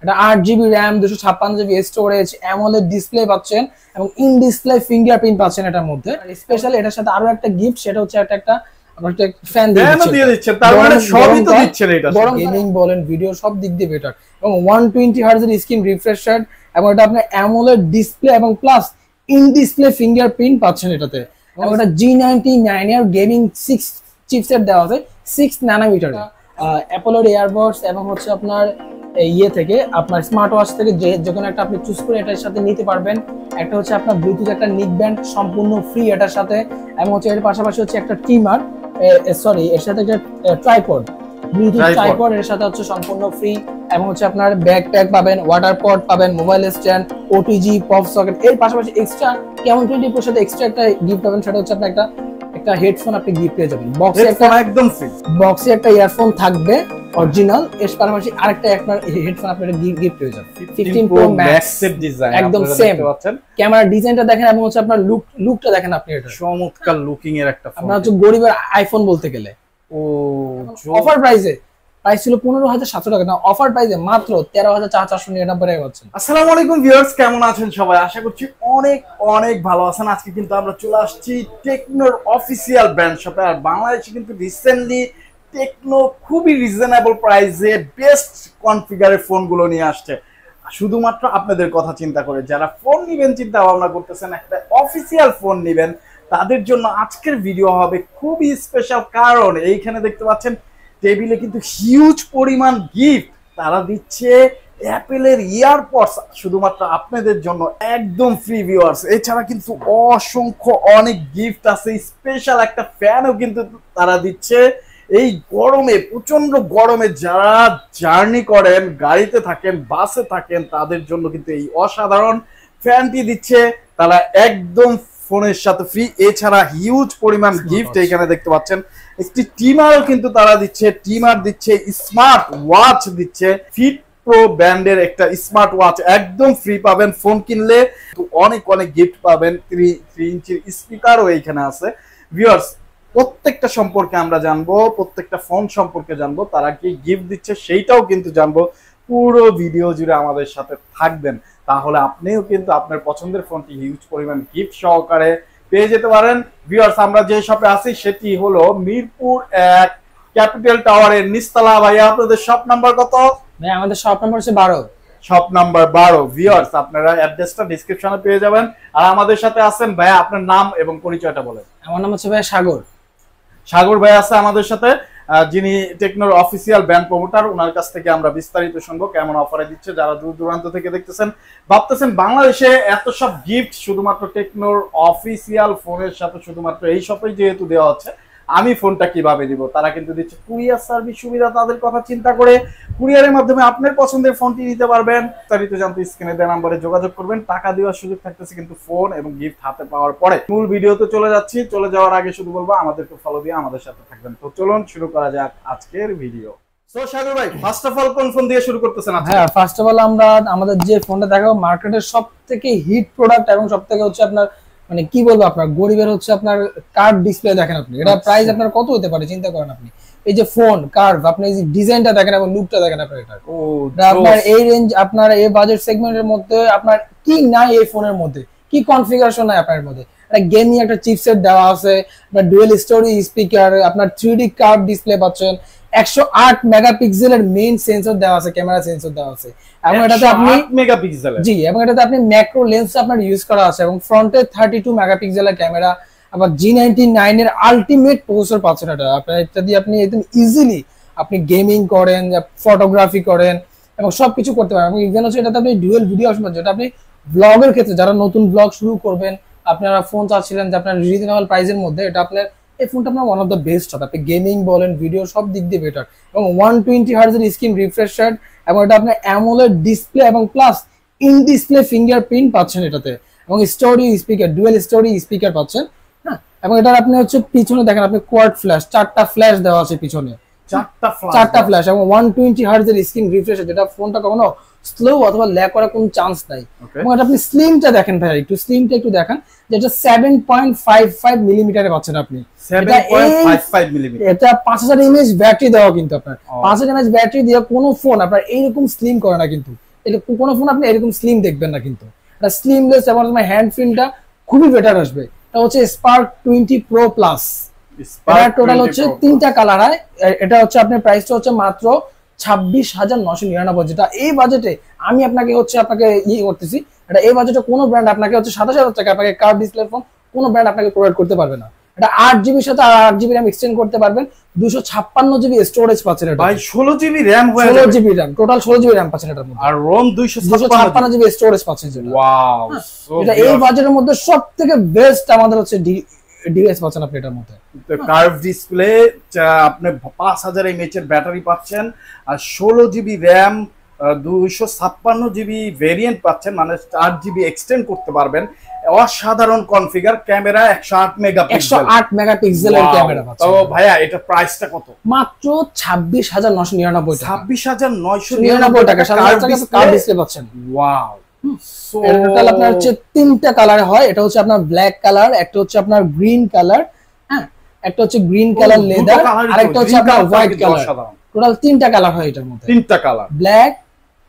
এটা 8 GB RAM 256 GB storage, AMOLED display পাচ্ছেন এবং ইন ডিসপ্লে ফিঙ্গারপ্রিন্ট পাচ্ছেন এটার মধ্যে। স্পেশালি এটার সাথে আরো একটা গিফট, সেটা হচ্ছে একটা আমরা একটা ফ্যান দিয়ে দিচ্ছি। তার মানে সবই তো দিচ্ছেন এটা। গেমিং বলেন ভিডিও সব দিক দিয়ে বেটার এবং 120 Hz এর স্ক্রিন রিফ্রেশ রেট এবং এটা আপনার অ্যামোলেড ডিসপ্লে এবং প্লাস ইন ডিসপ্লে ফিঙ্গারপ্রিন্ট পাচ্ছেন এটাতে। এবং এটা G99 এর গেমিং 6 চিপসেট দেওয়া আছে 6 ন্যানোমিটার। অ্যাপলের এয়ারবাডস এবং হচ্ছে আপনার ইয়ে থেকে আপনার স্মার্ট ওয়াচ থেকে যে কোনো একটা আপনি চুজ করে এটার সাথে নিতে পারবেন। একটা হচ্ছে আপনার ব্লুটুথ একটা নিক ব্যান্ড সম্পূর্ণ ফ্রি এটার সাথে, এবং হচ্ছে এর পাশাপাশি হচ্ছে একটা ট্রিমার, সরি এর সাথে একটা ট্রাইপড, ব্লুটুথ ট্রাইপড এর সাথে হচ্ছে সম্পূর্ণ ফ্রি। এবং হচ্ছে আপনার ব্যাকপ্যাক পাবেন, ওয়াটার পট পাবেন, mobile stand, OTG, pop socket. এর পাশাপাশি এক্সট্রা কেমন 20 Pro সাথে এক্সট্রা একটা গিফট পাবেন, সেটা হচ্ছে আপনার একটা হেডফোন আপনি গিফট পেয়ে যাবেন। বক্সে একটা একদম ফ্রি, বক্সে একটা ইয়ারফোন থাকবে অরিজিনাল, এর পাশাপাশি আরেকটা আপনার হেডফোন আপনারা গিফট পেয়ে যাবেন। 15 Pro Max এর ডিজাইন একদম সেম, ক্যামেরা ডিজাইনটা দেখেন এবং হচ্ছে আপনার লুকটা দেখেন আপনি, এটা চমৎকার লুকিং এর একটা ফোন। আপনারা হচ্ছে গরিবের আইফোন বলতে গেলে। ও অফার প্রাইসে, প্রাইস ছিল 15,700 টাকা, না অফার প্রাইসে মাত্র 13,499 টাকা পাচ্ছেন। আসসালামু আলাইকুম ভিউয়ার্স, কেমন আছেন সবাই? আশা করছি অনেক অনেক ভালো আছেন। আজকে কিন্তু আমরা চলে আসছি টেকনোর অফিসিয়াল ব্র্যান্ড শপে। আর বাংলাদেশে কিন্তু রিসেন্টলি টেকনো খুবই রিজনেবল প্রাইসে বেস্ট কনফিগারের ফোনগুলো নিয়ে আসছে, শুধুমাত্র আপনাদের কথা চিন্তা করে। যারা ফোন নেবেন চিন্তা ভাবনা করতেছেন, একটা অফিসিয়াল ফোন নেবেন, তাদের জন্য আজকের ভিডিও হবে খুবই স্পেশাল। কারণ এইখানে দেখতে পাচ্ছেন টেবিলে কিন্তু হিউজ পরিমাণ গিফট তারা দিচ্ছে। অ্যাপেলের ইয়ারপডস শুধুমাত্র আপনাদের জন্য একদম ফ্রি ভিউয়ার্স। এছাড়া কিন্তু অসংখ্য অনেক গিফট আছে, স্পেশাল একটা ফ্যানও কিন্তু তারা দিচ্ছে। এই গরমে, প্রচন্ড গরমে যারা জার্নি করেন, গাড়িতে থাকেন, বাসে থাকেন, তাদের জন্য কিন্তু এই অসাধারণ ফ্যানটি দিচ্ছে তারা একদম ফোনের সাথে ফ্রি। এছাড়া হিউজ পরিমাণ গিফট এখানে দেখতে পাচ্ছেন। একটি টিমারও কিন্তু তারা দিচ্ছে, টিমার দিচ্ছে, স্মার্ট ওয়াচ দিচ্ছে, ফিট প্রো ব্র্যান্ডের একটা স্মার্ট ওয়াচ একদম ফ্রি পাবেন ফোন কিনলে। অনেক অনেক গিফট পাবেন। 3 ইঞ্চির স্পিকারও এইখানে আছে। ভিউয়ার্স, প্রত্যেকটা সম্পর্কে আমরা জানবো, প্রত্যেকটা ফোন সম্পর্কে জানবো, তারা কি গিফট দিচ্ছে সেইটাও কিন্তু জানবো। পুরো ভিডিও জুড়ে আমাদের সাথে থাকবেন, তাহলে আপনিও কিন্তু আপনার পছন্দের ফোনটি হিউজ পরিমাণ গিফট সহকারে পেয়ে যেতে পারেন। ভিউয়ার্স, আমরা যে শপে আছি সেটি হলো মিরপুর 1 ক্যাপিটাল টাওয়ারের নিচতলা। ভাইয়া, আপনাদের শপ নাম্বার কত? ভাই আমাদের শপ নাম্বার হচ্ছে 12, শপ নাম্বার 12। ভিউয়ার্স, আপনারা অ্যাড্রেসটা ডেসক্রিপশনে পেয়ে যাবেন। আর আমাদের সাথে আছেন ভাইয়া, আপনার নাম এবং পরিচয়টা বলেন। আমার নাম হচ্ছে ভাই সাগর। সাগর ভাই আছে আমাদের সাথে, যিনি টেকনোর অফিসিয়াল ব্র্যান্ড প্রমোটার। ওনার কাছ থেকে আমরা বিস্তারিত শুনবো কেমন অফারে দিচ্ছে। যারা দূর দূরান্ত থেকে দেখতেছেন, ভাবতেছেন বাংলাদেশে এত সব গিফট শুধুমাত্র টেকনোর অফিসিয়াল ফোনের সাথে শুধুমাত্র এই শপেই যেহেতু দেওয়া হচ্ছে, আমি ফোনটা কিভাবে দিব? তারা কিন্তু দিচ্ছে কুরিয়ার সার্ভিস সুবিধা। তাদের কথা চিন্তা করে কুরিয়ারের মাধ্যমে আপনার পছন্দের ফোনটি নিতে পারবেন। বিস্তারিত জানতে স্ক্রিনে দেওয়া নম্বরে যোগাযোগ করবেন। টাকা দেওয়ার সুযোগ থাকতেছে কিন্তু ফোন এবং গিফট হাতে পাওয়ার পরে। মূল ভিডিওতে চলে যাচ্ছি। চলে যাওয়ার আগে শুধু বলবো আমাদেরকে ফলো দিয়ে আমাদের সাথে থাকবেন। তো চলুন শুরু করা যাক আজকের ভিডিও। সো সাগর ভাই, ফার্স্ট অফ অল কোন ফোন দিয়ে শুরু করতেছেন? হ্যাঁ, ফার্স্ট অফ অল আমরা আমাদের যে ফোনটা দেখাবো মার্কেটের সবথেকে হিট প্রোডাক্ট এবং সবথেকে হচ্ছে আপনার মানে কি বলবো, আপনার গরিবের হচ্ছে আপনার কার্ভ ডিসপ্লে দেখেন আপনি। এটা প্রাইস আপনার কত হতে পারে চিন্তা করেন আপনি। এই যে ফোন কার্ভ, আপনি এই যে ডিজাইনটা দেখেন এবং লুকটা দেখেন আপনার। এটা আপনার এই রেঞ্জ, আপনার এই বাজেট সেগমেন্টের মধ্যে আপনার কি নাই এই ফোনের মধ্যে, কি কনফিগারেশন নাই আপনার মধ্যে। একটা গেমিং একটা চিপসেট দেওয়া আছে, আপনার ডুয়েল স্টোরি স্পিকার, আপনার 3D কার্ভ ডিসপ্লে পাচ্ছেন, 108 মেগাপিক্সেলের মেইন সেন্সর দেওয়া আছে, ক্যামেরা সেন্সর দেওয়া আছে। এবং এটাতে আপনি মেগাপিক্সেল, জি, এবং এটাতে আপনি ম্যাক্রো লেন্স আপনার ইউজ করা আছে এবং ফ্রন্টে 32 মেগাপিক্সেলের ক্যামেরা। আবার G99 এর আলটিমেট প্রসেসর পাচ্ছেন। এটা আপনার এটা দিয়ে আপনি একদম ইজিলি আপনি গেমিং করেন, ফটোগ্রাফি করেন এবং সবকিছু করতে পারেন। এবং ইভেন হচ্ছে এটাতে আপনি ডুয়েল ভিডিও অপশন, যেটা আপনি ব্লগের ক্ষেত্রে যারা নতুন ব্লগ শুরু করবেন, আপনারা ফোন চাচ্ছিলেন যে আপনার রিজনেবল প্রাইসের মধ্যে, এটা আপনার এই ফোনটা আপনার ওয়ান অফ দ্য বেস্ট হবে। আপনি গেমিং বলেন, ভিডিও সব দিক দিয়ে বেটার। এবং 120 Hz এর স্ক্রিন রিফ্রেশ রেট এবং এটা আপনার অ্যামোলেড ডিসপ্লে এবং প্লাস ইন ডিসপ্লে ফিঙ্গারপ্রিন্ট পাচ্ছেন এটাতে। এবং story speaker, dual story speaker পাচ্ছেন। হ্যাঁ, এবং এটার আপনি হচ্ছে পিছনে দেখেন আপনি কোয়াড ফ্ল্যাশ, 4টা ফ্ল্যাশ দেওয়া আছে পিছনে, 4টা ফ্ল্যাশ এবং 120 Hz এর স্ক্রিন রিফ্রেশ, যেটা ফোনটা কখনো স্লো অথবা ল্যাগ করার কোনো চান্স নাই। এবং এটা আপনি স্লিমটা দেখেন ভাই, একটু স্লিমটা একটু দেখান, যেটা 7.55 মিলিমিটারে পাচ্ছেন আপনি। 7.55 মিলিমিটার। এটা 5000 mAh ব্যাটারি দেওয়া কিন্তু আপনার। 5000 mAh ব্যাটারি দিয়ে কোনো ফোন আপনার এইরকম স্লিম করে না কিন্তু। এটা কোনো ফোন আপনি এরকম স্লিম দেখবেন না, কিন্তু এটা স্লিমলেস এবং হ্যান্ড ফিলটা খুবই বেটার আসবে। এটা হচ্ছে স্পার্ক 20 প্রো প্লাস। এটা টোটাল হচ্ছে 3টা কালার হয়। এটা হচ্ছে আপনার প্রাইসটা হচ্ছে মাত্র 26,999, যেটা এই বাজেটে আমি আপনাকে করতেছি। এটা এই বাজেটে কোনো ব্র্যান্ড আপনাকে হচ্ছে 27,000 টাকা আপনাকে কার্ভ ডিসপ্লে ফোন কোনো ব্র্যান্ড আপনাকে প্রোভাইড করতে পারবে না। এটা 8GB সাথে 8GB RAM এক্সটেন্ড করতে পারবেন, 256GB স্টোরেজ পাচ্ছেন। এটা ভাই 16GB RAM হয়ে যাবে, 16GB RAM, total 16GB RAM পাচ্ছেন এটার মধ্যে, আর ROM 256GB স্টোরেজ পাচ্ছেন। ওয়াও, এটা এই বাজেটের মধ্যে সবথেকে বেস্ট আমাদের হচ্ছে ডিভাইস পাচ্ছেন আপনি এটার মধ্যে। কার্ভ ডিসপ্লে, আপনি 5000 mAh এর ব্যাটারি পাচ্ছেন, আর 16GB RAM, 256GB ভেরিয়েন্ট পাচ্ছেন, মানে 8GB এক্সটেন্ড করতে পারবেন। অসাধারণ কনফিগার, ক্যামেরা 108 মেগাপিক্সেলের ক্যামেরা পাচ্ছেন। তো ভাইয়া এটা প্রাইসটা কত? মাত্র 26,999 টাকা। 26,999 টাকা কার্ভ ডিসপ্লে পাচ্ছেন। ওয়াও, টোটাল আপনার হচ্ছে 3টা কালার হয়। এটা হচ্ছে আপনার ব্ল্যাক কালার, একটা হচ্ছে আপনার গ্রিন কালার, হ্যাঁ, একটা হচ্ছে গ্রিন কালার লেদার, আর একটা হচ্ছে আপনার হোয়াইট কালার। টোটাল 3টা কালার হয় এটার মধ্যে, 3টা কালার, ব্ল্যাক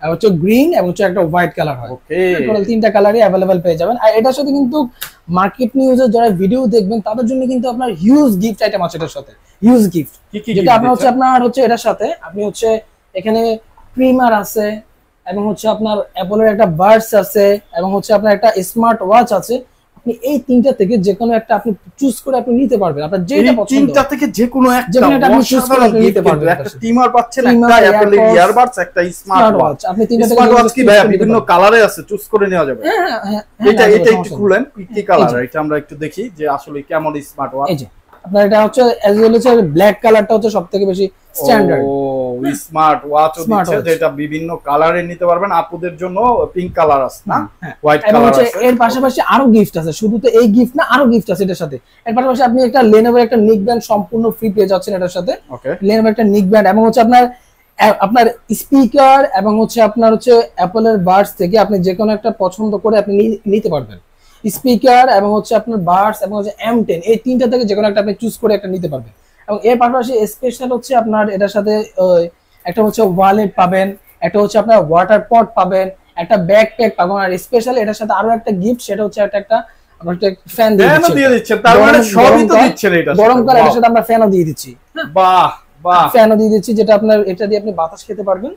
আর হচ্ছে গ্রিন এবং হচ্ছে একটা হোয়াইট কালার হয়। ওকে, টোটাল 3টা কালারই अवेलेबल পেয়ে যাবেন। আর এটার সাথে কিন্তু মার্কেট নিউজের যারা ভিডিও দেখবেন তাদের জন্য কিন্তু আপনার হিউজ গিফট আইটেম আছে এটার সাথে, হিউজ গিফট, যেটা আপনার হচ্ছে এটার সাথে আপনি হচ্ছে এখানে প্রিমার আছে, এবং হচ্ছে আপনার অ্যাপলের একটা বাডস আছে, এবং হচ্ছে আপনার একটা স্মার্ট ওয়াচ আছে। আপনি এই 3টা থেকে যে কোনো একটা আপনি চুজ করে আপনি নিতে পারবেন, আপনার যেটা পছন্দ 3টা থেকে যে কোনো একটা আপনি চুজ করে আপনি নিতে পারবেন। একটা টিমার পাচ্ছেন, একটা অ্যাপলের ইয়ারবাডস, একটা স্মার্ট ওয়াচ। আপনি 3টা থেকে স্মার্ট ওয়াচ কি ভাই বিভিন্ন কালারে আছে, চুজ করে নেওয়া যাবে? হ্যাঁ, এটা একটু খুলেন, কি কালার এটা আমরা একটু দেখি যে আসলে কেমন স্মার্ট ওয়াচ। এই যে আপনার এটা হচ্ছে অ্যাজ ওয়েল হচ্ছে ব্ল্যাক কালারটা হচ্ছে সবথেকে বেশি স্ট্যান্ডার্ড। ও, স্মার্ট ওয়াচও দিচ্ছে, যেটা বিভিন্ন কালারে নিতে পারবেন। আপুদের জন্য পিঙ্ক কালার আছে না, হোয়াইট কালার আছে। এর পাশাপাশি আরো গিফট আছে, শুধু তো এই গিফট না, আরো গিফট আছে এটার সাথে। এর পাশাপাশি আপনি একটা Lenovo একটা নিক ব্যান্ড সম্পূর্ণ ফ্রি পেয়ে যাচ্ছেন এটার সাথে। Lenovo একটা নিক ব্যান্ড, এবং হচ্ছে আপনার স্পিকার, এবং হচ্ছে আপনার হচ্ছে অ্যাপলের বাডস থেকে আপনি যে কোনো একটা পছন্দ করে আপনি নিতে পারবেন। স্পিকার এবং হচ্ছে আপনার বাডস এবং হচ্ছে M10, এই 3টা থেকে যে কোনো একটা আপনি চুজ করে একটা নিতে পারবেন। এবং এর পাশাপাশি স্পেশাল হচ্ছে আপনার এটার সাথে একটা হচ্ছে ওয়ালেট পাবেন, একটা হচ্ছে আপনার ওয়াটার পট পাবেন, একটা ব্যাকপ্যাক পাবেন, আর স্পেশাল এটার সাথে আরো একটা গিফট, সেটা হচ্ছে একটা আমরা একটা ফ্যান দিয়ে দিচ্ছি। তার মানে সবই তো দিচ্ছেন এটা, গরমকাল এটার সাথে আমরা ফ্যানও দিয়ে দিচ্ছি। বাহ বাহ, ফ্যানও দিয়ে দিচ্ছি, যেটা আপনার এটা দিয়ে আপনি বাতাস খেতে পারবেন।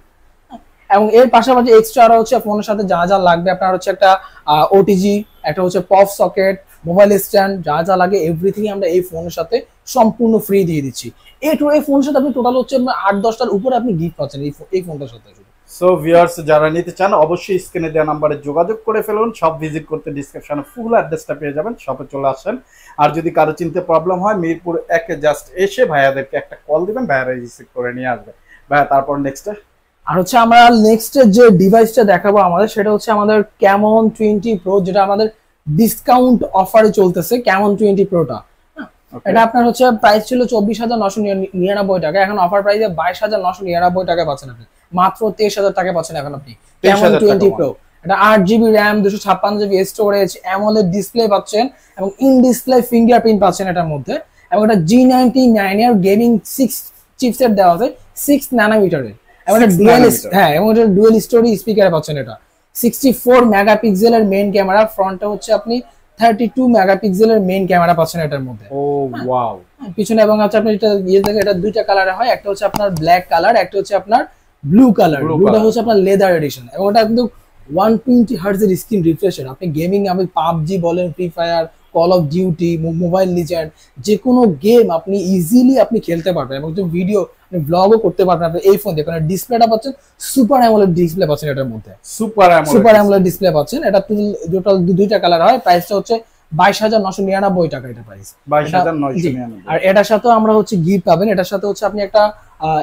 এবং এর পাশাপাশি এক্সট্রা আরো হচ্ছে ফোনের সাথে যা যা লাগবে, আপনার হচ্ছে একটা ওটিজি, একটা হচ্ছে পপ সকেট, মোবাইল স্ট্যান্ড, যা যা লাগে এভরিথিং আমরা এই ফোনের সাথে সম্পূর্ণ ফ্রি দিয়ে দিচ্ছি। এই ফোনের সাথে আপনি টোটাল হচ্ছে 8-10টার উপরে আপনি গিফট পাচ্ছেন এই ফোনটার সাথে। সো ভিউয়ার্স, যারা নিতে চান অবশ্যই স্ক্রিনে দেওয়া নম্বরে যোগাযোগ করে ফেলুন। সব ভিজিট করতে ডিসক্রিপশনে ফুল অ্যাড্রেসটা পেয়ে যাবেন, শপে চলে আসেন। আর যদি কারো চিনতে প্রবলেম হয়, মিরপুর 1-এ জাস্ট এসে ভাইয়াদেরকে একটা কল দিবেন, ভাইয়ারা রিসিভ করে নিয়ে আসবে। ভাইয়া তারপর নেক্সটে আর হচ্ছে আমরা নেক্সট যে ডিভাইসটা দেখাবো আমাদের, সেটা হচ্ছে আমাদের Camon 20 Pro, যেটা আমাদের ডিসকাউন্ট অফারে চলতেছে। Camon 20 Proটা এটা আপনার হচ্ছে প্রাইস ছিল 24,999 টাকা, এখন অফার প্রাইসে 22,999 টাকা পাচ্ছেন আপনি, মাত্র 23,000 টাকা পাচ্ছেন এখন আপনি Camon 20 Pro। এটা 8GB RAM, 256GB storage, AMOLED display পাচ্ছেন, এবং ইন ডিসপ্লে ফিঙ্গারপ্রিন্ট পাচ্ছেন এটার মধ্যে। এবং এটা G99 এর গেমিং 6 চিপসেট দেওয়া আছে, 6 ন্যানোমিটারের, এবং এটা ডুয়াল স্টোরি স্পিকার পাচ্ছেন। এটা 64 মেগাপিক্সেলের মেইন ক্যামেরা, ফ্রন্টে হচ্ছে আপনি 32 মেগাপিক্সেলের মেইন ক্যামেরা পাচ্ছেন এটার মধ্যে। ও ওয়াও, পিছনে এবং হচ্ছে আপনি এটা এটা 2টা কালারে হয়, একটা হচ্ছে আপনার ব্ল্যাক কালার, একটা হচ্ছে আপনার ব্লু কালার। ব্লুটা হচ্ছে আপনার লেদার এডিশন, এবং এটা কিন্তু 120 হার্টজ এর স্ক্রিন রিফ্রেশার। আপনি গেমিং, আপনি পাবজি বলেন, free fire, call of duty, mobile legend, যে কোনো গেম আপনি ইজিলি আপনি খেলতে পারবেন, এবং ভিডিও আপনি ব্লগও করতে পারবেন আপনি এই ফোন দিয়ে। কারণ ডিসপ্লেটা পাচ্ছেন সুপার অ্যামোলেড ডিসপ্লে পাচ্ছেন এটার মধ্যে, সুপার অ্যামোলেড ডিসপ্লে পাচ্ছেন। এটা টোটাল 2টা কালার হয়, প্রাইসটা হচ্ছে 22,999 টাকা এটা প্রাইস, 22,999। আর এটার সাথে আমরা হচ্ছে গিফট পাবেন। এটার সাথে হচ্ছে আপনি একটা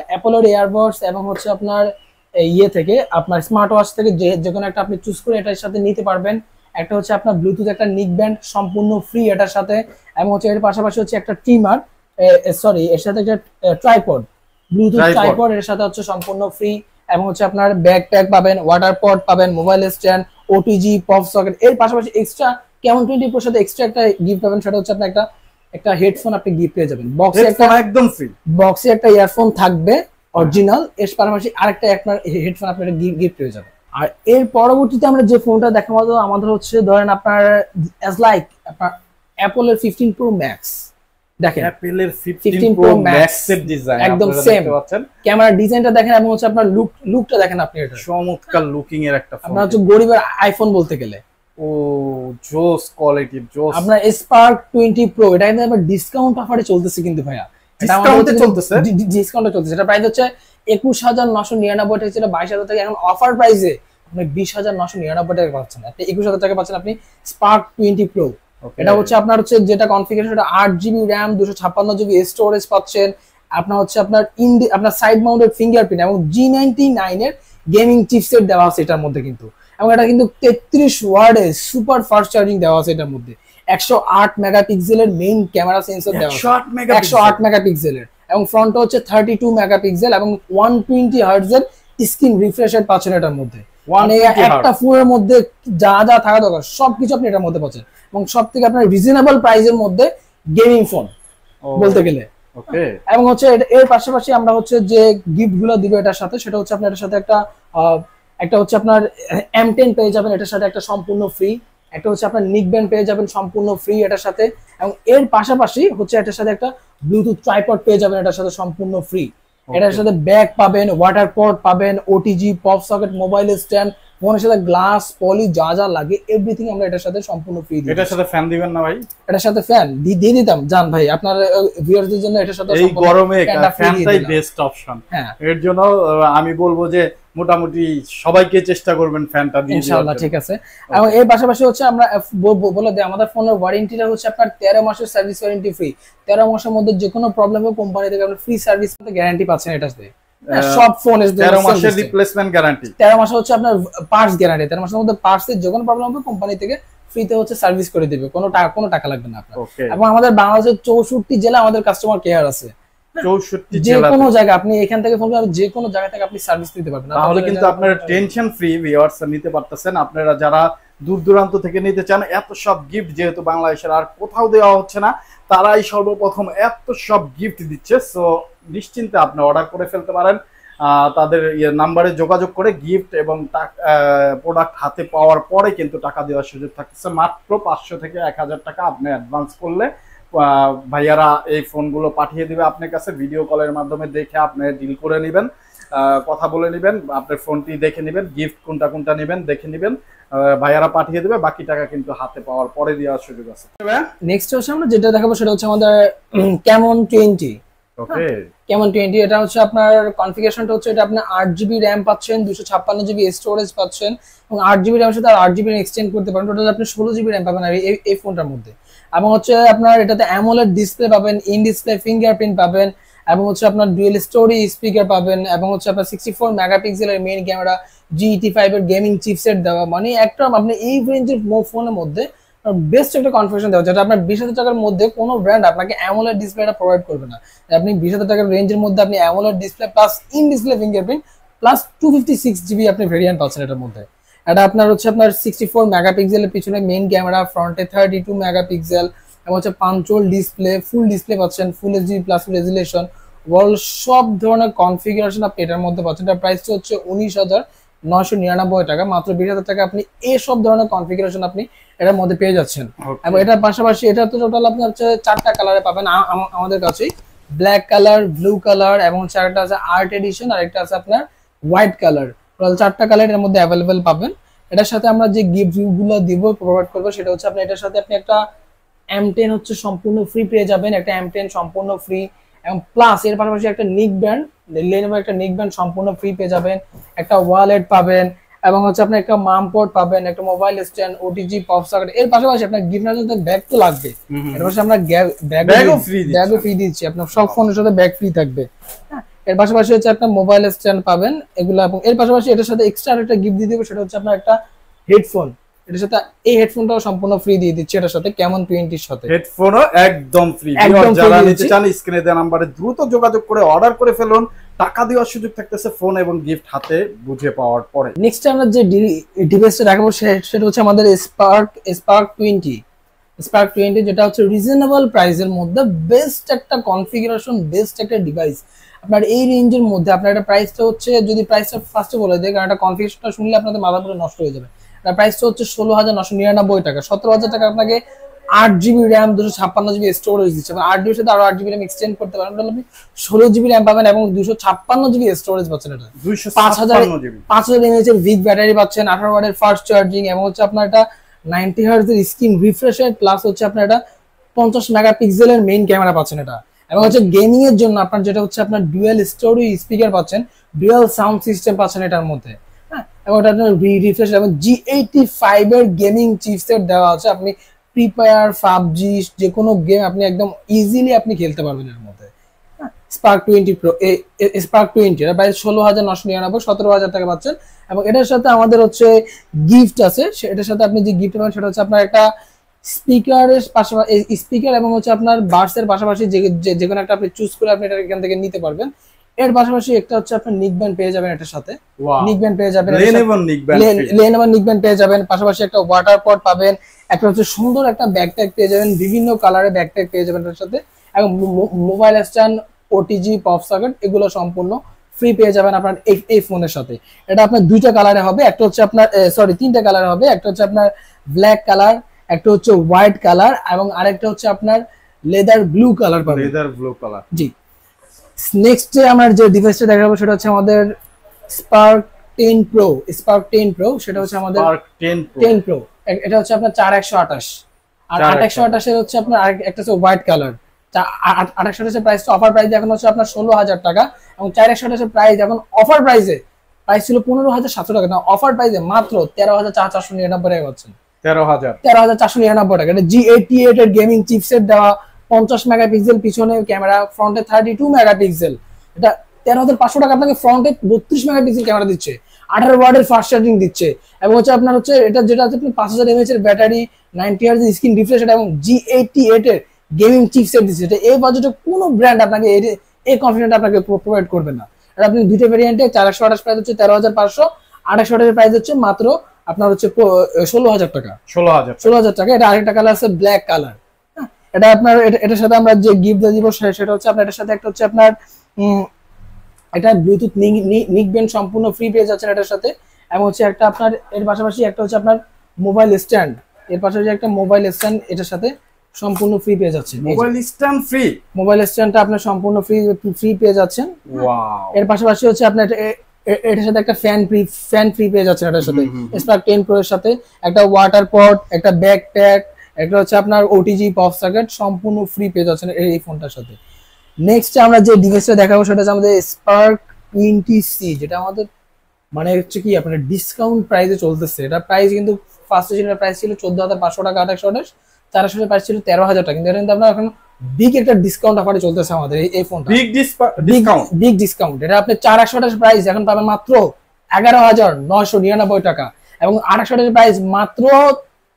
অ্যাপলের এয়ারবাডস, এবং হচ্ছে আপনার থেকে আপনার স্মার্ট ওয়াচ থেকে যে কোনো একটা আপনি চুজ করে এটার সাথে নিতে পারবেন। একটা হচ্ছে আপনার ব্লুটুথ একটা নিক ব্যান্ড সম্পূর্ণ ফ্রি এটার সাথে, এবং হচ্ছে এর পাশাপাশি হচ্ছে একটা ট্রিমার, এর সাথে একটা ট্রাইপড, ব্লুটুথ ট্রাইপড এর সাথে হচ্ছে সম্পূর্ণ ফ্রি, এবং হচ্ছে আপনার ব্যাকপ্যাক পাবেন, ওয়াটার পট পাবেন, mobile stand, OTG, pop socket. এর পাশাপাশি এক্সট্রা Camon 20 Pro সাথে এক্সট্রা একটা গিফট পাবেন, সেটা হচ্ছে আপনার একটা হেডফোন আপনি গিফট পেয়ে যাবেন। বক্সে একটা একদম ফ্রি, বক্সে একটা ইয়ারফোন থাকবে অরিজিনাল, এর পাশাপাশি আরেকটা আপনার হেডফোন আপনার গিফট পেয়ে যাবেন। আর এর পরবর্তীতে আমরা যে ফোনটা দেখাবো আমাদের হচ্ছে ধরেন আপনার অ্যাজ লাইক আপনার অ্যাপলের 15 প্রো ম্যাক্স। দেখেন অ্যাপলের 15 প্রো ম্যাক্স এর ডিজাইন একদম সেম পাচ্ছেন, ক্যামেরা ডিজাইনটা দেখেন এবং হচ্ছে আপনার লুকটা দেখেন আপনি, এটা চমৎকার লুকিং এর একটা ফোন, আপনার হচ্ছে গরিবের আইফোন বলতে গেলে। ও জোস কোয়ালিটি জোস। আপনার স্পার্ক 20 প্রো এটা কিন্তু আবার ডিসকাউন্ট অফারে চলতেছে কিন্তু ভাইয়া, ডিসকাউন্টে চলতেছে, ডিসকাউন্টে চলতেছে। এটা প্রাইস হচ্ছে 21,999 টাকা, ছিল 22,000 টাকা, এখন অফার প্রাইসে আপনি 20,999 টাকা পাচ্ছেন। আপনি 21,000 টাকা পাচ্ছেন আপনি স্পার্ক 20 প্রো। এটা হচ্ছে আপনার হচ্ছে যেটা কনফিগারেশন, এটা 8GB RAM 256GB স্টোরেজ পাচ্ছেন। আপনার হচ্ছে আপনার আপনার সাইড মাউন্টেড ফিঙ্গারপ্রিন্ট এবং G99 এর গেমিং চিপসেট দেওয়া আছে এটার মধ্যে কিন্তু, এবং এটা কিন্তু 33 ওয়াটের সুপার ফাস্ট চার্জিং দেওয়া আছে এটার মধ্যে। 108 মেগাপিক্সেলের মেইন ক্যামেরা সেন্সর দেওয়া আছে, 108 মেগাপিক্সেলের, এবং ফ্রন্টে হচ্ছে 32 মেগাপিক্সেল এবং 120 হার্টজ এর স্ক্রিন রিফ্রেশ রেট পাচ্ছেন এটার মধ্যে। মানে একটা ফোনের মধ্যে যা যা থাকা দরকার সবকিছু আপনি এটার মধ্যে পাচ্ছেন, এবং সবথেকে আপনার রিজনেবল প্রাইসের মধ্যে গেমিং ফোন বলতে গেলে। এবং হচ্ছে এর পাশাপাশি আমরা হচ্ছে যে গিফট গুলো দিব এটার সাথে, সেটা হচ্ছে আপনার এটার সাথে একটা হচ্ছে আপনার M10 পেয়ে যাবেন এটার সাথে একটা সম্পূর্ণ ফ্রি, একটা হচ্ছে আপনার নিক ব্যান্ড পেয়ে যাবেন সম্পূর্ণ ফ্রি এটার সাথে, এবং এর পাশাপাশি হচ্ছে এটার সাথে একটা ব্লুটুথ ট্রাইপড পেয়ে যাবেন এটার সাথে সম্পূর্ণ ফ্রি। এটার সাথে ব্যাগ পাবেন, ওয়াটার পট পাবেন, OTG, pop socket, mobile stand, ফোনের সাথে গ্লাস পলি যা যা লাগে এভরিথিং আমরা এটার সাথে সম্পূর্ণ ফ্রি দিই। এটার সাথে ফ্যান দিবেন না ভাই? এটার সাথে ফ্যান দিয়ে দিতাম জান ভাই, আপনার ভিউয়ারদের জন্য এটার সাথে এই গরমে ফ্যানটাই বেস্ট অপশন। এর জন্য আমি বলবো যে মোটামুটি সবাইকে চেষ্টা করবেন ফ্যানটা দিয়ে ইনশাআল্লাহ, ঠিক আছে। এবং এর পাশাপাশি হচ্ছে আমরা বলে দেই আমাদের ফোনের ওয়ারেন্টিটা হচ্ছে আপনার 13 মাসের সার্ভিস ওয়ারেন্টি ফ্রি। 13 মাসের মধ্যে যে কোনো প্রবলেম হবে কোম্পানি থেকে আপনি ফ্রি সার্ভিস গ্যারান্টি পাচ্ছেন এটাতে। সব ফোনে 13 মাসের রিপ্লেসমেন্ট গ্যারান্টি, 13 মাস হচ্ছে আপনার পার্টস গ্যারান্টি। 13 মাসের মধ্যে পার্টসের যে কোনো প্রবলেম হবে কোম্পানি থেকে ফ্রিতে হচ্ছে সার্ভিস করে দিবে, কোনো টাকা লাগবে না আপনার। এবং আমাদের বাংলাদেশের 64 জেলা আমাদের কাস্টমার কেয়ার আছে, 64 যে কোনো জায়গা আপনি এখান থেকে ফোন করে যে কোনো জায়গা থেকে আপনি সার্ভিস নিতে পারবেন। তাহলে কিন্তু আপনারা টেনশন ফ্রি ভিউয়ার্স নিতে পারতেছেন। আপনারা যারা দূর দূরান্ত থেকে নিতে চান, এত সব গিফট যেহেতু বাংলাদেশের আর কোথাও দেওয়া হচ্ছে না, তারাই সর্বপ্রথম এত সব গিফট দিচ্ছে। সো নিশ্চিন্তে আপনি অর্ডার করে ফেলতে পারেন, তাদের নাম্বারে যোগাযোগ করে গিফট এবং প্রোডাক্ট হাতে পাওয়ার পরে কিন্তু টাকা দেওয়ার সুযোগ থাকতেছে। মাত্র 500 থেকে 1000 টাকা আপনি অ্যাডভান্স করলে ভাইয়ারা এই ফোনগুলো পাঠিয়ে দিবে আপনার কাছে। ভিডিও কলের মাধ্যমে দেখে আপনি ডিল করে নেবেন, কথা বলে নেবেন, আপনার ফোনটি দেখে নেবেন, গিফট কোনটা কোনটা নেবেন দেখে নেবেন, ভাইয়ারা পাঠিয়ে দেবে। বাকি টাকা কিন্তু হাতে পাওয়ার পরে দেওয়ার সুযোগ আছে। নেক্সট হচ্ছে আমরা যেটা দেখাবো সেটা হচ্ছে আমাদের ক্যামন 20। ওকে, ক্যামন 20 এটা হচ্ছে আপনার কনফিগারেশনটা হচ্ছে এটা আপনি 8GB RAM পাচ্ছেন, 256GB স্টোরেজ পাচ্ছেন, এবং 8GB RAM সাথে আর 8GB এক্সটেন্ড করতে পারেন। টোটাল আপনি 16GB RAM পাবেন আর এই ফোনটার মধ্যে। এবং হচ্ছে আপনার এটাতে অ্যামোলেড ডিসপ্লে পাবেন, ইন ডিসপ্লে ফিঙ্গারপ্রিন্ট পাবেন, এবং হচ্ছে আপনার ডুয়েল স্টোরি স্পিকার পাবেন, এবং হচ্ছে আপনার 64 মেগাপিক্সেলের মেইন ক্যামেরা, GT5 এর গেমিং চিপসেট দেওয়া। মানে একটা আপনি এই রেঞ্জের ফোনের মধ্যে বেস্ট একটা কনফিগারেশন দেওয়া, যেটা আপনার 20,000 টাকার মধ্যে কোনো ব্র্যান্ড আপনাকে অ্যামোলেড ডিসপ্লেটা প্রোভাইড করবে না। আপনি 20,000 টাকার রেঞ্জের মধ্যে আপনি AMOLED display plus in display fingerprint plus 256GB আপনি ভেরিয়েন্ট পাচ্ছেন এটার মধ্যে। এটা আপনার হচ্ছে আপনার 64 মেগাপিক্সেলের পিছনে মেইন ক্যামেরা, ফ্রন্টে 32 মেগাপিক্সেল, এবং হচ্ছে পাঞ্চুয়াল ডিসপ্লে, ফুল ডিসপ্লে পাচ্ছেন, ফুল এইচডি প্লাস রেজুলেশন, ওয়াল সব ধরনের কনফিগারেশন আপনি এটার মধ্যে পাচ্ছেন। এটার প্রাইসটা হচ্ছে 19,999 টাকা। মাত্র 20,000 টাকা আপনি এই সব ধরনের কনফিগারেশন আপনি এটার মধ্যে পেয়ে যাচ্ছেন। এবং এটার পাশাপাশি এটা তো টোটাল আপনি হচ্ছে 4টা কালারে পাবেন আমাদের কাছে, ব্ল্যাক কালার, ব্লু কালার, এবং হচ্ছে একটা আছে আর্ট এডিশন, আর একটা আছে আপনার হোয়াইট কালার। টোটাল 4টা কালার এর মধ্যে অ্যাভেলেবেল পাবেন। এটার সাথে আমরা যে গিফট গুলো দিব প্রোভাইড করবো সেটা হচ্ছে আপনি এটার সাথে আপনি একটা M10 হচ্ছে সম্পূর্ণ ফ্রি পেয়ে যাবেন, একটা M10 সম্পূর্ণ ফ্রি, এবং প্লাস এর পাশাপাশি একটা নিক ব্যান্ড, Lenovo একটা নিক ব্যান্ড সম্পূর্ণ ফ্রি পেয়ে যাবেন, একটা ওয়ালেট পাবেন, এবং হচ্ছে আপনি একটা মাম পোর্ট পাবেন, একটা mobile stand, OTG, pop socket. এর পাশাপাশি আপনার গিফট নেওয়ার জন্য ব্যাগ তো লাগবে, এর পাশাপাশি আমরা ব্যাগও ফ্রি দিচ্ছি, আপনার সব ফোনের সাথে ব্যাগ ফ্রি থাকবে। এর পাশাপাশি হচ্ছে একটা মোবাইল স্ট্যান্ড পাবেন এগুলো, এবং এর পাশাপাশি এটার সাথে এক্সট্রা একটা গিফট দিয়ে দেবো, সেটা হচ্ছে আপনার একটা হেডফোন। এটার সাথে এই হেডফোনটাও সম্পূর্ণ ফ্রি দিয়ে দিচ্ছি এটার সাথে, ক্যামন 20 এর সাথে হেডফোনও একদম ফ্রি। যারা নিতে চান স্ক্রিনে দেওয়া নম্বরে দ্রুত যোগাযোগ করে অর্ডার করে ফেলুন, টাকা দেওয়ার সুযোগ থাকতেছে ফোন এবং গিফট হাতে বুঝে পাওয়ার পরে। নেক্সট আমরা যে ডিভাইসটা দেখাবো সেটা হচ্ছে আমাদের স্পার্ক 20, যেটা হচ্ছে রিজনেবল প্রাইসের মধ্যে বেস্ট একটা কনফিগারেশন, বেস্ট একটা ডিভাইস। আপনার এই রেঞ্জের মধ্যে আপনার এটা প্রাইসটা হচ্ছে, যদি প্রাইসটা ফার্স্টে বলে দেয়, কারণ এটা কনফিউশনটা শুনলে আপনাদের মাথা পুরো নষ্ট হয়ে যাবে। এটা প্রাইসটা হচ্ছে 16,999 টাকা। 17,000 টাকা আপনাকে 8GB র্যাম, 256GB স্টোরেজ দিচ্ছে, এবং 8GB সাথে আরো 8GB র্যাম এক্সটেন্ড করতে পারেন, তাহলে আপনি 16GB র্যাম পাবেন এবং 256GB স্টোরেজ পাচ্ছেন। এটা 5000 mAh এর ভিক ব্যাটারি পাচ্ছেন, 18 ওয়াটের ফাস্ট চার্জিং, এবং হচ্ছে আপনার এটা 90 হার্টজ এর স্ক্রিন রিফ্রেশের, প্লাস হচ্ছে আপনার এটা 50 মেগাপিক্সেলের মেইন ক্যামেরা পাচ্ছেন এটা। এবং হচ্ছে গেমিং এর জন্য আপনার যেটা হচ্ছে আপনার ডুয়াল স্টোরি স্পিকার পাচ্ছেন, ডুয়াল সাউন্ড সিস্টেম পাচ্ছেন এটার মধ্যে, হ্যাঁ। এবং এটা আপনার রিফ্রেশ এবং G85 এর গেমিং চিপসেট দেওয়া আছে। আপনি ফ্রি ফায়ার, পাবজি, যে কোনো গেম আপনি একদম ইজিলি আপনি খেলতে পারবেন এর মধ্যে। স্পার্ক 20 প্রো, স্পার্ক 20 এটা প্রাইস 16,999, 17,000 টাকা পাচ্ছেন। এবং এটার সাথে আমাদের হচ্ছে গিফট আছে, এটার সাথে আপনি যে গিফট পাবেন সেটা হচ্ছে আপনার একটা স্পিকারের পাশাপাশি স্পিকার, এবং হচ্ছে আপনার বার্সের পাশাপাশি যে কোনো একটা আপনি চুজ করে আপনি এটা এখান থেকে নিতে পারবেন। এর পাশাপাশি একটা হচ্ছে আপনার নিক ব্যান্ড পেয়ে যাবেন এটার সাথে, নিক ব্যান্ড পেয়ে যাবেন, লেনোভো নিক ব্যান্ড পেয়ে যাবেন, পাশাপাশি একটা ওয়াটার পট পাবেন, একটা হচ্ছে সুন্দর একটা ব্যাকপ্যাক পেয়ে যাবেন, বিভিন্ন কালারের ব্যাকপ্যাক পেয়ে যাবেন এটার সাথে, এবং mobile stand, OTG, pop socket এগুলো সম্পূর্ণ ফ্রি পেয়ে যাবেন আপনার এই ফোনের সাথে। এটা আপনার দুইটা কালারে হবে, একটা হচ্ছে আপনার তিনটা কালারে হবে, একটা হচ্ছে আপনার ব্ল্যাক কালার, একটা হচ্ছে হোয়াইট কালার, এবং আরেকটা হচ্ছে আপনার লেদার ব্লু কালার পাবেন। লেদার ব্লু কালার, জি। নেক্সট আমার যে ডিভাইসটা দেখাবো সেটা হচ্ছে আমাদের স্পার্ক 10 প্রো। স্পার্ক 10 প্রো সেটা হচ্ছে আমাদের স্পার্ক 10 প্রো। এটা হচ্ছে আপনার 4128, আর 828 এর হচ্ছে আপনার একটা হচ্ছে হোয়াইট কালার। 828 এর প্রাইসটা অফার প্রাইস এখন হচ্ছে আপনার 16,000 টাকা, এবং 4128 এর প্রাইস এখন অফার প্রাইসে প্রাইস ছিল 15,700 টাকা, না অফার প্রাইসে মাত্র 13,499 টাকা পাচ্ছেন। 13,499 টাকা। এটা G88 এর গেমিং চিপসেট দেওয়া, 50 মেগাপিক্সেল পিছনে ক্যামেরা, ফ্রন্টে 32 মেগাপিক্সেল। এটা 13,500 টাকা আপনাকে ফ্রন্টে 32 মেগাপিক্সেল ক্যামেরা দিচ্ছে, 18 ওয়াটের ফাস্ট চার্জিং দিচ্ছে, এবং হচ্ছে আপনার হচ্ছে এটা যেটা আছে 5000 mAh এর ব্যাটারি, 90 হার্টজ স্ক্রিন রিফ্রেশ, এবং G88 এর গেমিং চিপসেট দিচ্ছে। এটা এই বাজেটে কোনো ব্র্যান্ড আপনাকে এই কনফিডেন্ট আপনাকে প্রোভাইড করবে না। আর আপনি দুইটা ভেরিয়েন্টে 428 প্রাইস হচ্ছে 13,500, 2800 প্রাইস হচ্ছে মাত্র আপনার হচ্ছে 16,000 টাকা। 16,000 টাকা। এটা আরেকটা কালার আছে ব্ল্যাক কালার, এটা আপনার এটার সাথে আমরা যে গিফট দিব সেটা হচ্ছে আপনার এটার সাথে একটা হচ্ছে আপনার এটা ব্লুটুথ নিক ব্যান্ড সম্পূর্ণ ফ্রি পেয়ে যাচ্ছেন এটার সাথে, এবং হচ্ছে একটা আপনার এর পাশাপাশি একটা হচ্ছে আপনার মোবাইল স্ট্যান্ড, এর পাশাপাশি একটা মোবাইল স্ট্যান্ড এটার সাথে সম্পূর্ণ ফ্রি পেয়ে যাচ্ছেন। মোবাইল স্ট্যান্ড ফ্রি, মোবাইল স্ট্যান্ডটা আপনার সম্পূর্ণ ফ্রি পেয়ে যাচ্ছেন। ওয়াও। এর পাশাপাশি হচ্ছে আপনার এটার সাথে একটা ফ্যান ফ্রি পেয়ে যাচ্ছেন এটার সাথে। স্পার্ক 10 প্রো এর সাথে একটা ওয়াটার পট, একটা ব্যাকপ্যাক, একটা হচ্ছে আপনার ওটিজি পপ সকেট সম্পূর্ণ ফ্রি পেয়ে যাচ্ছেন এই ফোনটার সাথে। নেক্সট আমরা যে ডিভাইসটা দেখাবো সেটা হচ্ছে আমাদের স্পার্ক 20C, যেটা আমাদের মানে হচ্ছে কি আপনার ডিসকাউন্ট প্রাইসে চলতেছে। এটা প্রাইস কিন্তু ফার্স্ট ছিল প্রাইস ছিল 14,500 টাকা, 2828, 400 প্রাইস ছিল 13,000 টাকা, কিন্তু এটা কিন্তু আপনার এখন বিগ একটা ডিসকাউন্ট অফারে চলতেছে আমাদের এই ফোনটা। Big discount. এটা আপনি 428 প্রাইস এখন পাবেন মাত্র 11,999 টাকা, এবং 28 প্রাইস মাত্র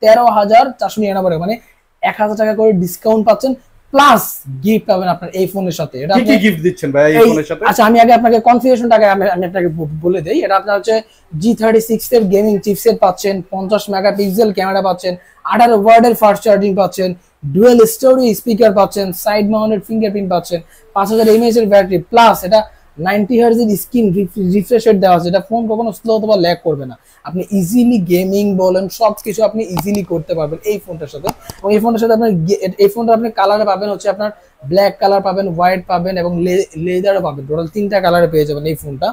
13,499, মানে 1,000 টাকা করে ডিসকাউন্ট পাচ্ছেন, প্লাস গিফট পাবেন আপনার এই ফোনের সাথে। এটা কি গিফট দিচ্ছেন ভাই এই ফোনের সাথে? আচ্ছা, আমি আগে আপনাকে কনফিগারেশনটাকে আমি আপনাকে বলে দেই। এটা আপনার হচ্ছে G36 এর গেমিং চিপসেট পাচ্ছেন, 50 মেগাপিক্সেল ক্যামেরা পাচ্ছেন, 18 ওয়াটের ফাস্ট চার্জিং পাচ্ছেন, ডুয়াল স্টোরি স্পিকার পাচ্ছেন, সাইড মাউন্টেড ফিঙ্গারপ্রিন্ট পাচ্ছেন, 5000 mAh এর ব্যাটারি, প্লাস এটা 90 হার্টজ এর স্ক্রিন রিফ্রেশ রেট দেওয়া আছে। এটা ফোন কখনো স্লো অথবা ল্যাগ করবে না, আপনি ইজিলি গেমিং বলেন সবকিছু আপনি ইজিলি করতে পারবেন এই ফোনটার সাথে। এবং এই ফোনটার সাথে আপনার এই ফোনটা আপনি কালারে পাবেন হচ্ছে আপনার ব্ল্যাক কালার পাবেন, হোয়াইট পাবেন, এবং লেদারও পাবেন, টোটাল 3টা কালারে পেয়ে যাবেন এই ফোনটা।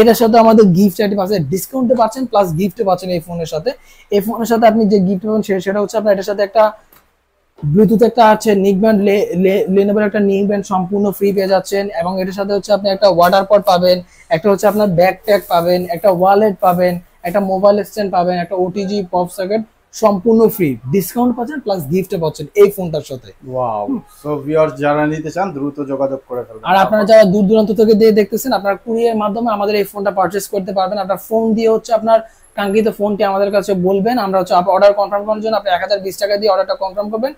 এটার সাথে আমাদের গিফট আইটেম আছে, ডিসকাউন্টে পাচ্ছেন প্লাস গিফটে পাচ্ছেন এই ফোনের সাথে। এই ফোনের সাথে আপনি যে গিফট পাবেন সেটা হচ্ছে আপনার এটার সাথে একটা ব্লুটুথ একটা আছে, নিক ব্যান্ড, লেনোভোর একটা নিক ব্যান্ড সম্পূর্ণ ফ্রি পেয়ে যাচ্ছেন, এবং এটার সাথে হচ্ছে আপনি একটা ওয়াটার পট পাবেন, একটা হচ্ছে আপনার ব্যাকপ্যাক পাবেন, একটা ওয়ালেট পাবেন, একটা মোবাইল স্ট্যান্ড পাবেন, একটা ওটিজি পপ সকেট সম্পূর্ণ ফ্রি, ডিসকাউন্ট পাচ্ছেন প্লাস গিফটে পাচ্ছেন এই ফোনটার সাথে। ওয়াও। সো ভিউয়ার্স যারা নিতে চান দ্রুত যোগাযোগ করে ফেলুন। আর আপনারা যারা দূর দূরান্ত থেকে দেখতেছেন, আপনারা কুরিয়ার মাধ্যমে আমাদের এই ফোনটা পারচেজ করতে পারবেন। আপনার ফোন দিয়ে হচ্ছে আপনার কাঙ্ক্ষিত ফোনটি আমাদের কাছে বলবেন, আমরা হচ্ছে অর্ডার কনফার্ম করার জন্য আপনি 1020 টাকা দিয়ে অর্ডারটা কনফার্ম করবেন।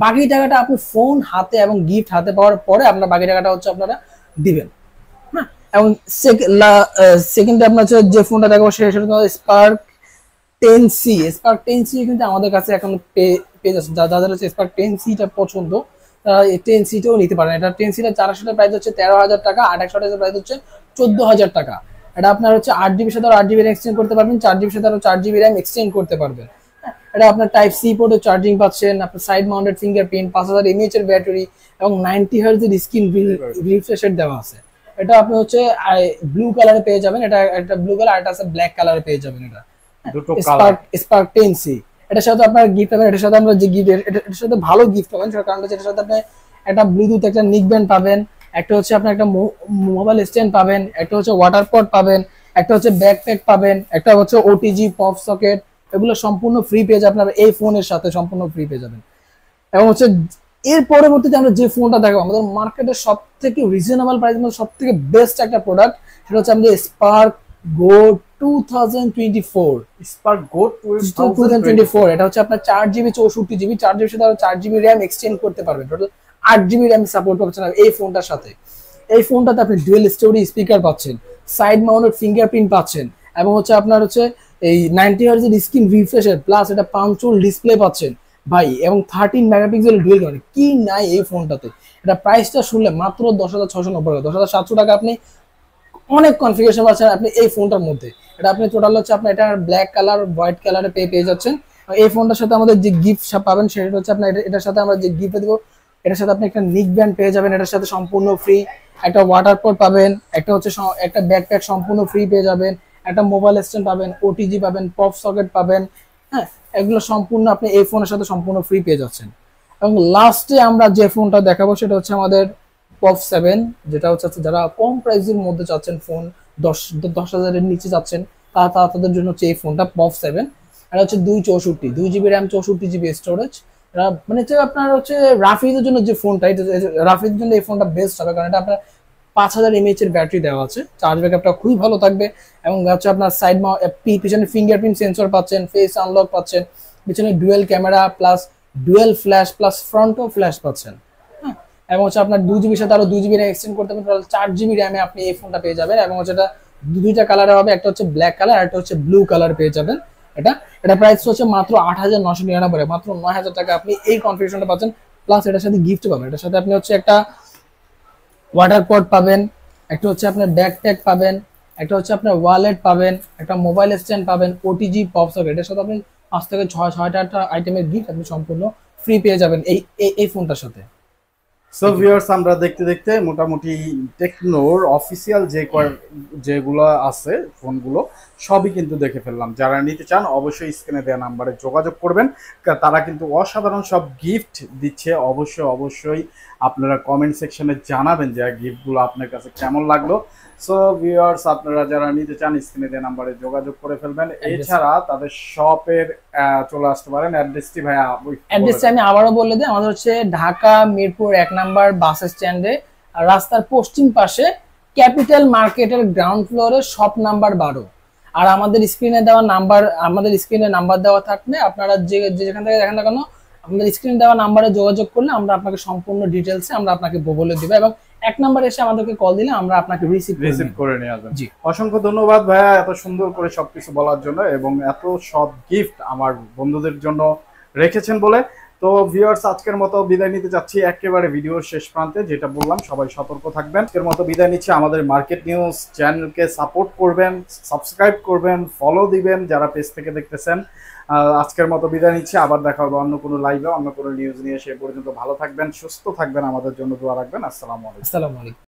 বাকি টাকাটা আপনি ফোন হাতে এবং গিফট হাতে পাওয়ার পরে আপনার বাকি টাকাটা হচ্ছে আপনারা দিবেন। হ্যাঁ, এবং সেকেন্ডে আপনার হচ্ছে যে ফোনটা দেখাবো সেটা স্পার্ক 10C। স্পার্ক 10C কিন্তু আমাদের কাছে এখন পেয়ে যাচ্ছে, যাদের হচ্ছে স্পার্ক 10Cটা পছন্দ 10 সিটও নিতে পারেন। এটা 10 সিটের 400টার প্রাইস হচ্ছে 13,000 টাকা, 2800টার প্রাইস হচ্ছে 14,000 টাকা। এটা আপনার হচ্ছে 8 জিবির সাথে 8 জিবি র্যাম এক্সচেঞ্জ করতে পারবেন, 4 জিবির সাথে 4 জিবি র্যাম এক্সচেঞ্জ করতে পারবেন। এটা আপনার টাইপ সি পোর্টে চার্জিং পাচ্ছেন, আপনার সাইড মাউন্টেড ফিঙ্গারপ্রিন্ট, 5000 mAh এর ব্যাটারি এবং 90 হার্জ এর স্ক্রিন রিফ্রেশ দেওয়া আছে। এটা আপনি হচ্ছে ব্লু কালারে পেয়ে যাবেন, এটা একটা ব্লু কালার আর এটা আছে ব্ল্যাক কালারে পেয়ে যাবেন। এটা দুটো কালার স্পার্ক 10C। এটার সাথে আপনার গিফট পাবেন, এটার সাথে আমরা যে গিফট, এটার সাথে ভালো গিফট পাবেন সেটার কারণ হচ্ছে এটার সাথে আপনি একটা ব্লুটুথ একটা নিক ব্যান্ড পাবেন, একটা হচ্ছে আপনার একটা মোবাইল স্ট্যান্ড পাবেন, একটা হচ্ছে ওয়াটার পট পাবেন, একটা হচ্ছে ব্যাকপ্যাক পাবেন, একটা হচ্ছে ওটিজি পপ সকেট। এগুলো সম্পূর্ণ ফ্রি পেয়ে যাবেন, আপনার এই ফোনের সাথে সম্পূর্ণ ফ্রি পেয়ে যাবেন। এবং হচ্ছে এর পরবর্তীতে আমরা যে ফোনটা দেখাবো আমাদের মার্কেটের সব থেকে রিজনেবল প্রাইসের মধ্যে সব থেকে বেস্ট একটা প্রোডাক্ট, সেটা হচ্ছে আমাদের স্পার্ক গো 2024। স্পার্ক গো 2024 এটা হচ্ছে আপনার 4 জিবি 64 জিবি, 4 জিবির সাথে 4 জিবি র্যাম এক্সচেঞ্জ করতে পারবেন, টোটাল 8 জিবি র্যাম সাপোর্ট পাচ্ছেন এই ফোনটার সাথে। এই ফোনটাতে আপনি ডুয়েল স্টোরি স্পিকার পাচ্ছেন, সাইড মাউন্টেড ফিঙ্গারপ্রিন্ট পাচ্ছেন এবং হচ্ছে আপনার হচ্ছে এই 90 হার্জ এর স্ক্রিন রিফ্রেশার প্লাস এটা পাঞ্চুয়াল ডিসপ্লে পাচ্ছেন ভাই, এবং 13 মেগাপিক্সেল ডুয়েল ক্যামেরা। কি নাই এই ফোনটাতে? এটা প্রাইসটা শুনলে মাত্র 10,690 টাকা, 10,700 টাকা আপনি অনেক কনফিগারেশন পাচ্ছেন আপনি এই ফোনটার মধ্যে। এটা আপনি টোটাল হচ্ছে আপনি এটা ব্ল্যাক কালার হোয়াইট কালারে পেয়ে যাচ্ছেন। এই ফোনটার সাথে আমাদের যে গিফট পাবেন সেটা হচ্ছে আপনার এটার সাথে আমরা যে গিফট দেবো, এটার সাথে আপনি একটা নিক ব্যান্ড পেয়ে যাবেন, এটার সাথে সম্পূর্ণ ফ্রি। একটা ওয়াটার পট পাবেন, একটা হচ্ছে একটা ব্যাকপ্যাক সম্পূর্ণ ফ্রি পেয়ে যাবেন, একটা মোবাইল স্ট্যান্ড পাবেন, ওটিজি পাবেন, পপ সকেট পাবেন। হ্যাঁ, এগুলো সম্পূর্ণ আপনি এই ফোনের সাথে সম্পূর্ণ ফ্রি পেয়ে যাচ্ছেন। এবং লাস্টে আমরা যে ফোনটা দেখাবো সেটা হচ্ছে আমাদের পপ 7, যেটা হচ্ছে যারা কম প্রাইসের মধ্যে চাচ্ছেন ফোন, 10,000-এর নিচে চাচ্ছেন, তাদের জন্য হচ্ছে এই ফোনটা পপ 7। এটা হচ্ছে 264, 2 জিবি র্যাম 64 জিবি স্টোরেজ। মানে হচ্ছে আপনার হচ্ছে রাফিজের জন্য যে ফোনটা, রাফিজের জন্য এই ফোনটা বেস্ট হবে, কারণ এটা আপনার 5000 mAh এর ব্যাটারি দেওয়া আছে, চার্জ ব্যাকআপটা খুবই ভালো থাকবে। এবং হচ্ছে আপনার সাইড পিছনে ফিঙ্গারপ্রিন্ট সেন্সর পাচ্ছেন, ফেস আনলক পাচ্ছেন, পিছনে dual camera plus dual flash plus ফ্রন্টও ফ্ল্যাশ পাচ্ছেন। এবং হচ্ছে আপনার 2 জিবির সাথে আরো 2 জিবি র্যাম এক্সটেন্ড করতে পারেন, টোটাল 4 জিবি র্যামে আপনি এই ফোনটা পেয়ে যাবেন। এবং হচ্ছে এটা দুইটা কালারে হবে, একটা হচ্ছে ব্ল্যাক কালার আর একটা হচ্ছে ব্লু কালার পেয়ে যাবেন। এটা প্রাইস হচ্ছে মাত্র 8,999, মাত্র 9,000 টাকা আপনি এই কনফিগারেশনটা পাচ্ছেন। প্লাস এটার সাথে গিফট পাবেন, এটার সাথে আপনি হচ্ছে একটা ওয়াটার পট পাবেন, একটা হচ্ছে আপনার ব্যাকপ্যাক পাবেন, একটা হচ্ছে আপনার ওয়ালেট পাবেন, একটা মোবাইল স্ট্যান্ড পাবেন, ওটিজি পপ সকেট। এটার সাথে আপনি 5 থেকে 6টা আইটেমের গিফট আপনি সম্পূর্ণ ফ্রি পেয়ে যাবেন এই ফোনটার সাথে। সো ভিউয়ার্স, আমরা দেখতে দেখতে মোটামুটি টেকনোর অফিসিয়াল যেগুলো আছে ফোনগুলো সবই কিন্তু দেখে ফেললাম। যারা নিতে চান অবশ্যই স্ক্রিনে দেওয়া নাম্বারে যোগাযোগ করবেন, তারা কিন্তু অসাধারণ সব গিফট দিচ্ছে। অবশ্যই আপনারা কমেন্ট সেকশনে জানাবেন যে গিফটগুলো আপনার কাছে কেমন লাগলো। সো ভিউয়ার্স, আপনারা যারা নিতে চান স্ক্রিনে দেওয়া নাম্বারে যোগাযোগ করে ফেলবেন। এছাড়া তাদের শপের চলে আসতে পারেন। অ্যাড্রেসটি ভাইয়া অ্যাড্রেসটা আমি আবারও বলে দিই, আমাদের হচ্ছে ঢাকা মিরপুর 1 নাম্বার বাস স্ট্যান্ডে, রাস্তার পশ্চিম পাশে ক্যাপিটাল মার্কেটের গ্রাউন্ড ফ্লোরে শপ নাম্বার 12। আর আমাদের স্ক্রিনে নাম্বার দেওয়া থাকলে আপনারা যেখান থেকে দেখেন না কেন, আমাদের স্ক্রিনে দেওয়া নাম্বারে যোগাযোগ করলে আমরা আপনাকে সম্পূর্ণ ডিটেলসে আমরা আপনাকে বলে দিব, এবং 1 নাম্বার এসে আমাদেরকে কল দিলে আমরা আপনাকে রিসিভ করে নিয়ে আসবেন। জি, অসংখ্য ধন্যবাদ ভাইয়া এত সুন্দর করে সবকিছু বলার জন্য এবং এত সব গিফট আমার বন্ধুদের জন্য রেখেছেন বলে। তো ভিউয়ার্স, আজকের মতো বিদায় নিতে যাচ্ছি একেবারে ভিডিওর শেষ প্রান্তে। যেটা বললাম, সবাই সতর্ক থাকবেন। আজকের মতো বিদায় নিচ্ছি। আমাদের মার্কেট নিউজ চ্যানেলকে সাপোর্ট করবেন, সাবস্ক্রাইব করবেন, ফলো দিবেন যারা পেজ থেকে দেখতেছেন। আজকের মতো বিদায় নিচ্ছি, আবার দেখা হবে অন্য কোনো লাইভে অন্য কোনো নিউজ নিয়ে। সে পর্যন্ত ভালো থাকবেন, সুস্থ থাকবেন, আমাদের জন্য দোয়া রাখবেন। আসসালামু আলাইকুম।